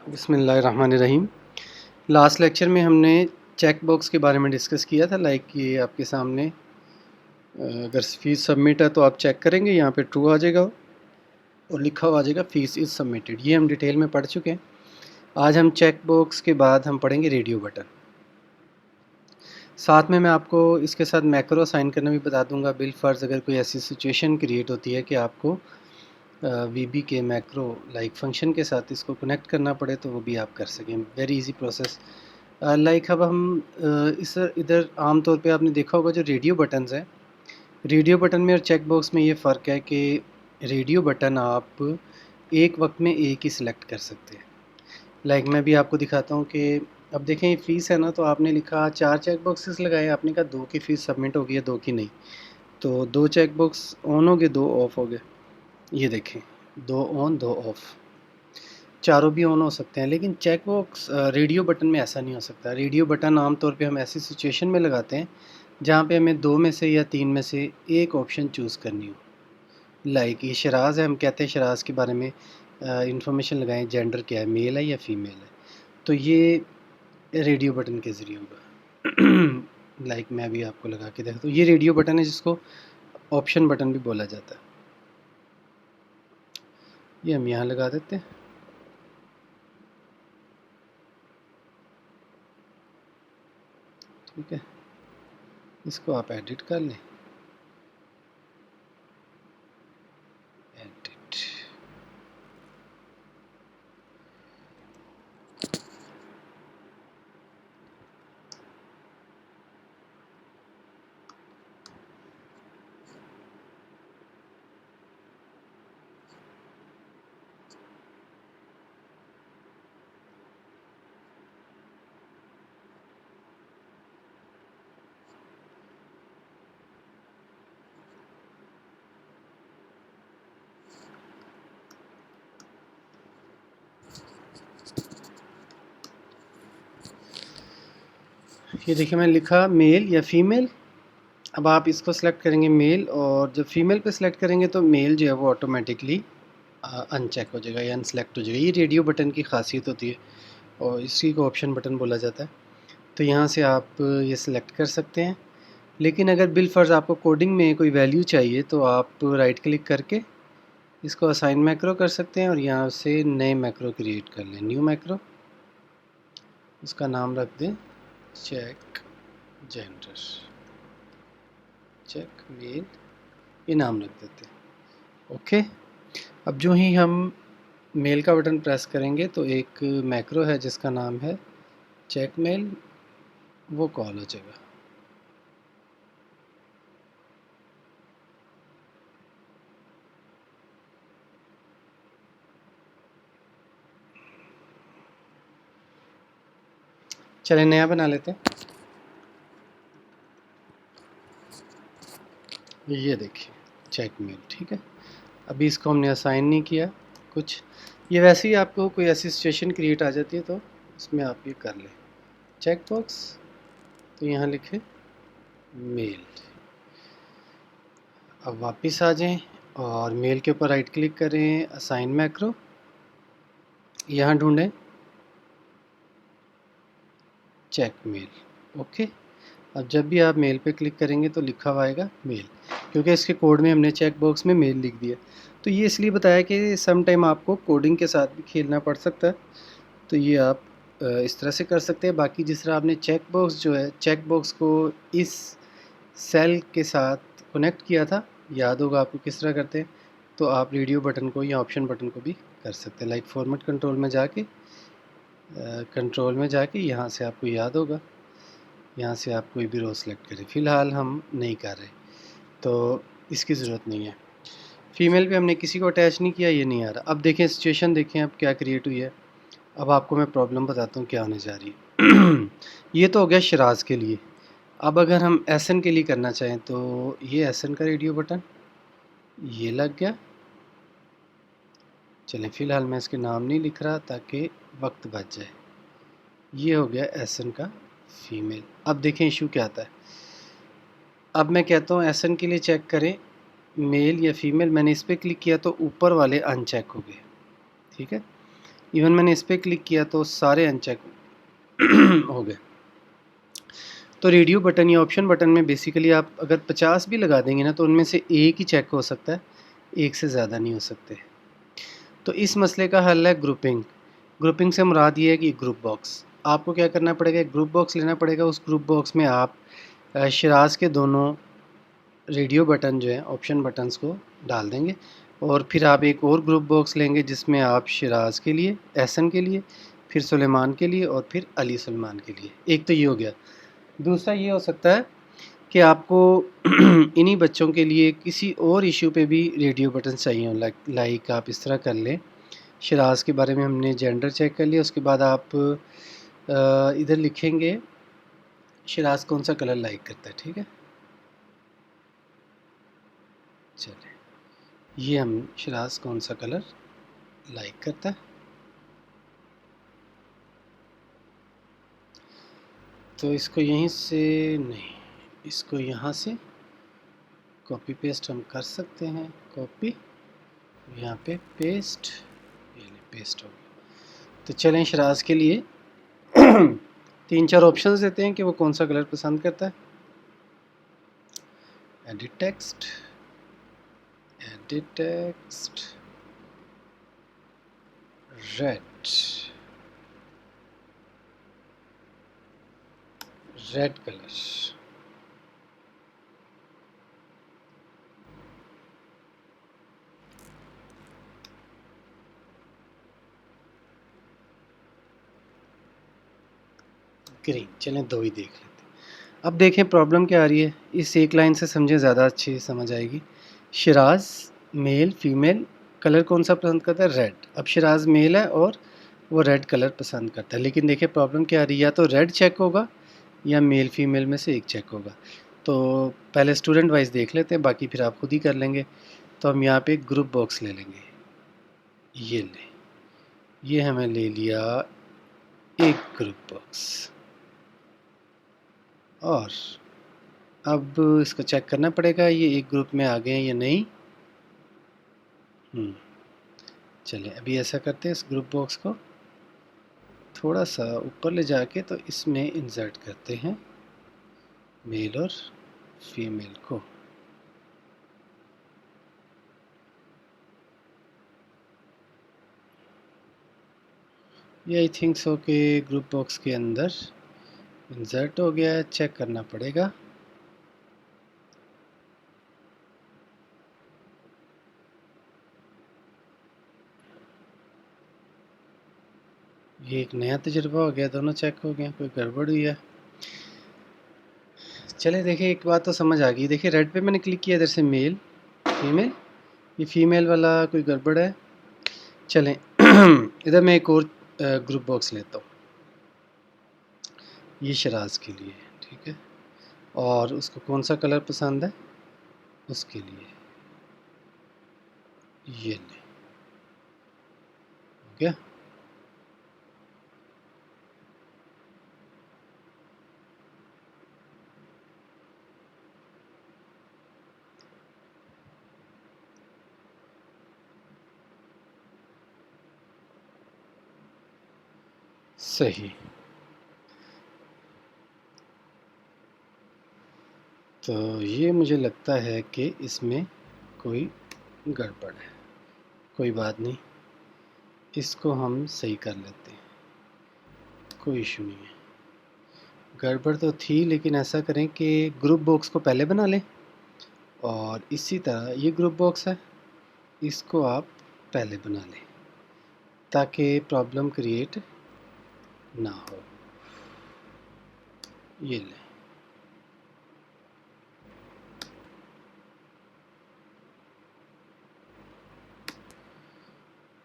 बिस्मिल्लाहिर्रहमानिर्रहीम। Last lecture में हमने चेक बॉक्स के बारे में डिस्कस किया था। लाइक ये आपके सामने अगर फ़ीस सबमिट है तो आप चेक करेंगे, यहाँ पे ट्रू आ जाएगा और लिखा हुआ आ जाएगा फ़ीस इज़ सबमिटेड। ये हम डिटेल में पढ़ चुके हैं। आज हम चेक बॉक्स के बाद हम पढ़ेंगे रेडियो बटन। साथ में मैं आपको इसके साथ मैक्रो असाइन करना भी बता दूंगा। बिल फ़र्ज़ अगर कोई ऐसी सिचुएशन क्रिएट होती है कि आपको वीबी के मैक्रो लाइक फंक्शन के साथ इसको कनेक्ट करना पड़े तो वो भी आप कर सकें। Very easy process. लाइक अब हम इस इधर आम तौर पे आपने देखा होगा जो रेडियो बटन्स हैं, रेडियो बटन में और चेक बॉक्स में ये फ़र्क है कि रेडियो बटन आप एक वक्त में एक ही सिलेक्ट कर सकते हैं। लाइक मैं भी आपको दिखाता हूँ कि अब देखें ये फ़ीस है ना, तो आपने लिखा 4 चेक बॉक्सेस लगाए, आपने कहा 2 की फ़ीस सबमिट हो गई है, 2 की नहीं। तो 2 चेक बॉक्स ऑन हो गए, 2 ऑफ हो गए। ये देखें 2 ऑन 2 ऑफ, चारों भी ऑन हो सकते हैं। लेकिन चेक बॉक्स रेडियो बटन में ऐसा नहीं हो सकता। रेडियो बटन आमतौर पे हम ऐसी सिचुएशन में लगाते हैं जहाँ पे हमें 2 में से या 3 में से एक ऑप्शन चूज़ करनी हो। लाइक ये शराज़ है, हम कहते हैं शराज़ के बारे में इंफॉर्मेशन लगाएं, जेंडर क्या है, मेल है या फीमेल है। तो ये रेडियो बटन के ज़रिए होगा। लाइक मैं भी आपको लगा के देखता हूँ। ये रेडियो बटन है जिसको ऑप्शन बटन भी बोला जाता है। ये हम यहाँ लगा देते हैं। ठीक है, इसको आप एडिट कर लें। एडिट, ये देखिए मैंने लिखा मेल या फीमेल। अब आप इसको सेलेक्ट करेंगे मेल, और जब फीमेल पे सेलेक्ट करेंगे तो मेल जो है वो ऑटोमेटिकली अनचेक हो जाएगा या अनसेलेक्ट हो जाएगा। ये रेडियो बटन की खासियत होती है और इसी को ऑप्शन बटन बोला जाता है। तो यहाँ से आप ये सिलेक्ट कर सकते हैं। लेकिन अगर बिल फ़र्ज़ आपको कोडिंग में कोई वैल्यू चाहिए तो आप राइट क्लिक करके इसको असाइन मैक्रो कर सकते हैं और यहाँ से नए मैक्रो क्रिएट कर लें। न्यू मैक्रो, उसका नाम रख दें चेक जेंडर, चेक मेल, ये नाम रख देते हैं। ओके, अब जो ही हम मेल का बटन प्रेस करेंगे तो एक मैक्रो है जिसका नाम है चेक मेल, वो कॉल हो जाएगा। चलिए नया बना लेते हैं। ये देखिए चेक मेल, ठीक है। अभी इसको हमने असाइन नहीं किया कुछ। ये वैसे ही आपको कोई ऐसी सिचुएशन क्रिएट आ जाती है तो इसमें आप ये कर लें चेक बॉक्स, तो यहाँ लिखें मेल। अब वापस आ जाएं और मेल के ऊपर राइट क्लिक करें, असाइन मैक्रो, यहाँ ढूंढें चेक मेल। ओके, अब जब भी आप मेल पे क्लिक करेंगे तो लिखा हुआ आएगा मेल, क्योंकि इसके कोड में हमने चेक बॉक्स में मेल लिख दिया। तो ये इसलिए बताया कि सम टाइम आपको कोडिंग के साथ भी खेलना पड़ सकता है, तो ये आप इस तरह से कर सकते हैं। बाकी जिस तरह आपने चेक बॉक्स जो है, चेक बॉक्स को इस सेल के साथ कनेक्ट किया था, याद होगा आपको किस तरह करते हैं, तो आप रेडियो बटन को या ऑप्शन बटन को भी कर सकते हैं। लाइक फॉर्मेट कंट्रोल में जाके यहाँ से आपको याद होगा, यहाँ से आप कोई भी रो सेलेक्ट करें। फ़िलहाल हम नहीं कर रहे तो इसकी ज़रूरत नहीं है। फ़ीमेल पे हमने किसी को अटैच नहीं किया, ये नहीं आ रहा। अब देखें सिचुएशन, देखें अब क्या क्रिएट हुई है। अब आपको मैं प्रॉब्लम बताता हूँ क्या होने जा रही है। ये तो हो गया शराज के लिए। अब अगर हम एसन के लिए करना चाहें तो ये एसन का रेडियो बटन ये लग गया। चलें फ़िलहाल मैं इसके नाम नहीं लिख रहा ताकि वक्त बच जाए। ये हो गया एसन का फीमेल। अब देखें इशू क्या आता है। अब मैं कहता हूँ एसन के लिए चेक करें मेल या फीमेल। मैंने इस पर क्लिक किया तो ऊपर वाले अनचेक हो गए, ठीक है। इवन मैंने इस पर क्लिक किया तो सारे अनचेक हो गए। तो रेडियो बटन या ऑप्शन बटन में बेसिकली आप अगर 50 भी लगा देंगे ना तो उनमें से एक ही चेक हो सकता है, एक से ज़्यादा नहीं हो सकते। तो इस मसले का हल है ग्रुपिंग। ग्रुपिंग से मुराद ये है कि ग्रुप बॉक्स, आपको क्या करना पड़ेगा, एक ग्रुप बॉक्स लेना पड़ेगा। उस ग्रुप बॉक्स में आप शिराज के दोनों रेडियो बटन जो है ऑप्शन बटन्स को डाल देंगे, और फिर आप एक और ग्रुप बॉक्स लेंगे जिसमें आप शिराज के लिए, एहसन के लिए, फिर सुलेमान के लिए और फिर अली सलमान के लिए। एक तो ये हो गया। दूसरा ये हो सकता है कि आपको इन्हीं बच्चों के लिए किसी और इशू पे भी रेडियो बटन चाहिए हो। लाइक आप इस तरह कर लें, शिराज के बारे में हमने जेंडर चेक कर लिया, उसके बाद आप इधर लिखेंगे शिराज कौन सा कलर लाइक करता है, ठीक है। चलिए, ये हम शिराज कौन सा कलर लाइक करता है, तो इसको यहीं से नहीं, इसको यहाँ से कॉपी पेस्ट हम कर सकते हैं। कॉपी, यहाँ पे पेस्ट, ये पेस्ट हो गया। तो चलें शिराज के लिए 3-4 ऑप्शंस देते हैं कि वो कौन सा कलर पसंद करता है। Edit text, edit text, red, red colour. Green, चलें 2 ही देख लेते हैं। अब देखें प्रॉब्लम क्या आ रही है, इस एक लाइन से समझें, ज़्यादा अच्छी समझ आएगी। शिराज मेल फीमेल कलर कौन सा पसंद करता है, रेड। अब शिराज मेल है और वो रेड कलर पसंद करता है, लेकिन देखिए प्रॉब्लम क्या आ रही है, या तो रेड चेक होगा या मेल फीमेल में से एक चेक होगा। तो पहले स्टूडेंट वाइज देख लेते हैं, बाकी फिर आप खुद ही कर लेंगे। तो हम यहाँ पे एक ग्रुप बॉक्स ले लेंगे, ये ले, ये हमें ले लिया एक ग्रुप बॉक्स, और अब इसको चेक करना पड़ेगा ये एक ग्रुप में आ गए हैं या नहीं। चलिए अभी ऐसा करते हैं, इस ग्रुप बॉक्स को थोड़ा सा ऊपर ले जाके तो इसमें इंसर्ट करते हैं मेल और फीमेल को। ये आई थिंक सो कि ग्रुप बॉक्स के अंदर इंसर्ट हो गया है, चेक करना पड़ेगा। ये एक नया तजुर्बा हो गया, दोनों चेक हो गए, कोई गड़बड़ हुई है। चले देखिए, एक बात तो समझ आ गई। देखिए रेड पे मैंने क्लिक किया, इधर से मेल फीमेल, ये फीमेल वाला कोई गड़बड़ है। चलें इधर मैं एक और ग्रुप बॉक्स लेता हूँ, ये शराज के लिए, ठीक है। और उसको कौन सा कलर पसंद है, उसके लिए ये ले, हो गया। सही। तो ये मुझे लगता है कि इसमें कोई गड़बड़ है, कोई बात नहीं, इसको हम सही कर लेते हैं, कोई इशू नहीं है। गड़बड़ तो थी, लेकिन ऐसा करें कि ग्रुप बॉक्स को पहले बना लें, और इसी तरह ये ग्रुप बॉक्स है, इसको आप पहले बना लें ताकि प्रॉब्लम क्रिएट ना हो। ये लें,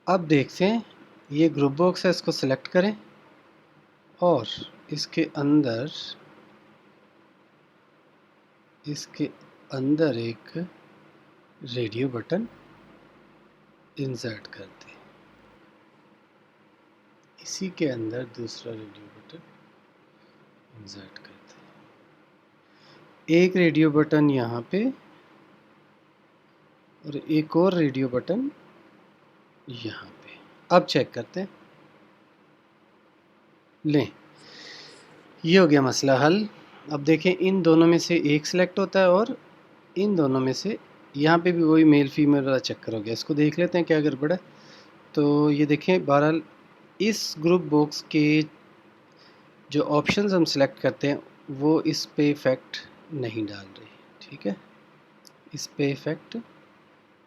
अब देखते हैं, ये ग्रुप बॉक्स है, इसको सेलेक्ट करें और इसके अंदर एक रेडियो बटन इंसर्ट कर दें, इसी के अंदर दूसरा रेडियो बटन इंसर्ट कर दें, एक रेडियो बटन यहाँ पे और एक और रेडियो बटन यहाँ पे। अब चेक करते हैं, लें, ये हो गया मसला हल। अब देखें, इन दोनों में से एक सिलेक्ट होता है और इन दोनों में से यहाँ पे भी वही मेल फीमेल वाला चक्कर हो गया। इसको देख लेते हैं क्या गड़बड़ है। तो ये देखें, बहरहाल इस ग्रुप बॉक्स के जो ऑप्शंस हम सेलेक्ट करते हैं वो इस पे इफ़ेक्ट नहीं डाल रही। ठीक है, इस पे इफ़ेक्ट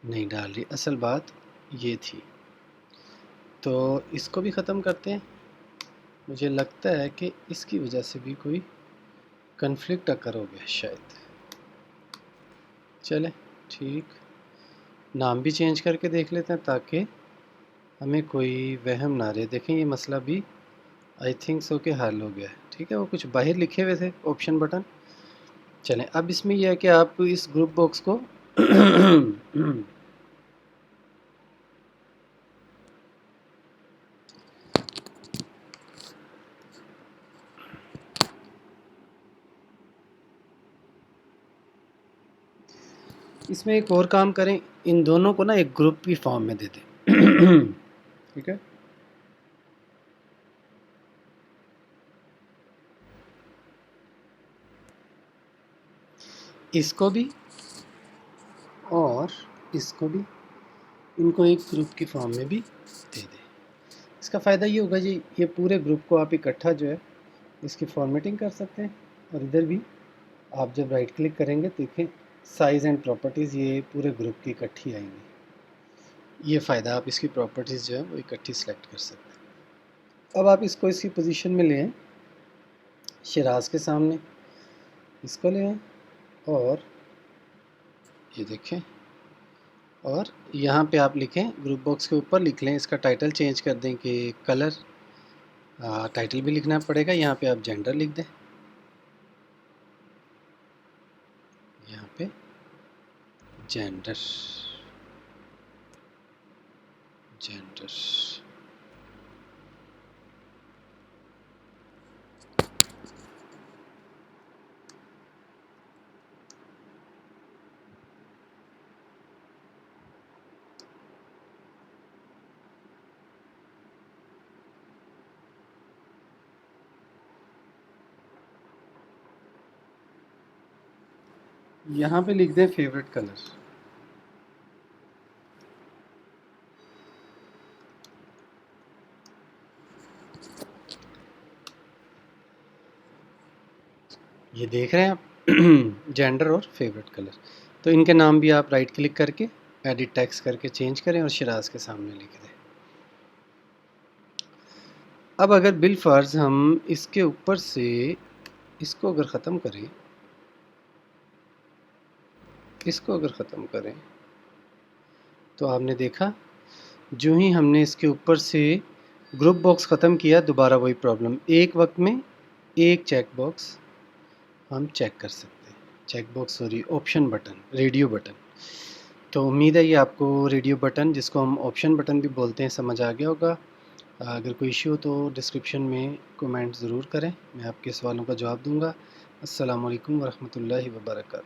नहीं डाल रही, असल बात ये थी। तो इसको भी ख़त्म करते हैं। मुझे लगता है कि इसकी वजह से भी कोई कन्फ्लिक्ट अकर हो गया शायद। चले ठीक, नाम भी चेंज करके देख लेते हैं ताकि हमें कोई वहम ना रहे। देखें, ये मसला भी आई थिंक सो के हल हो गया है। ठीक है, वो कुछ बाहर लिखे हुए थे ऑप्शन बटन। चलें, अब इसमें यह है कि आप इस ग्रुप बॉक्स को इसमें एक और काम करें, इन दोनों को ना एक ग्रुप की फॉर्म में दे दें। ठीक है, इसको भी और इसको भी, इनको एक ग्रुप की फॉर्म में भी दे दें। इसका फ़ायदा ये होगा जी, ये पूरे ग्रुप को आप इकट्ठा जो है इसकी फॉर्मेटिंग कर सकते हैं। और इधर भी आप जब राइट क्लिक करेंगे तो देखें, साइज़ एंड प्रॉपर्टीज़ ये पूरे ग्रुप की इकट्ठी आएंगी। ये फ़ायदा, आप इसकी प्रॉपर्टीज़ जो है वो इकट्ठी सेलेक्ट कर सकते हैं। अब आप इसको इसकी पोजीशन में लें, शिराज के सामने इसको ले आएं और ये देखें, और यहाँ पे आप लिखें, ग्रुप बॉक्स के ऊपर लिख लें, इसका टाइटल चेंज कर दें कि कलर। टाइटल भी लिखना पड़ेगा, यहाँ पे आप जेंडर लिख दें, यहाँ पे जेंडर जेंडर। यहाँ पे लिख दें फेवरेट कलर। ये देख रहे हैं आप, जेंडर और फेवरेट कलर। तो इनके नाम भी आप राइट क्लिक करके एडिट टेक्स्ट करके चेंज करें और शिराज के सामने लिख दें। अब अगर बिल फर्ज हम इसके ऊपर से इसको अगर ख़त्म करें, इसको अगर ख़त्म करें तो आपने देखा, जो ही हमने इसके ऊपर से ग्रुप बॉक्स ख़त्म किया, दोबारा वही प्रॉब्लम। एक वक्त में एक चेक बॉक्स हम चेक कर सकते हैं, check box sorry option button, radio button. तो उम्मीद है ये आपको रेडियो बटन, जिसको हम ऑप्शन बटन भी बोलते हैं, समझ आ गया होगा। अगर कोई इशू हो तो डिस्क्रिप्शन में कमेंट ज़रूर करें, मैं आपके सवालों का जवाब दूंगा। अस्सलाम वालेकुम वरहमतुल्लाहि वबरकातुहू।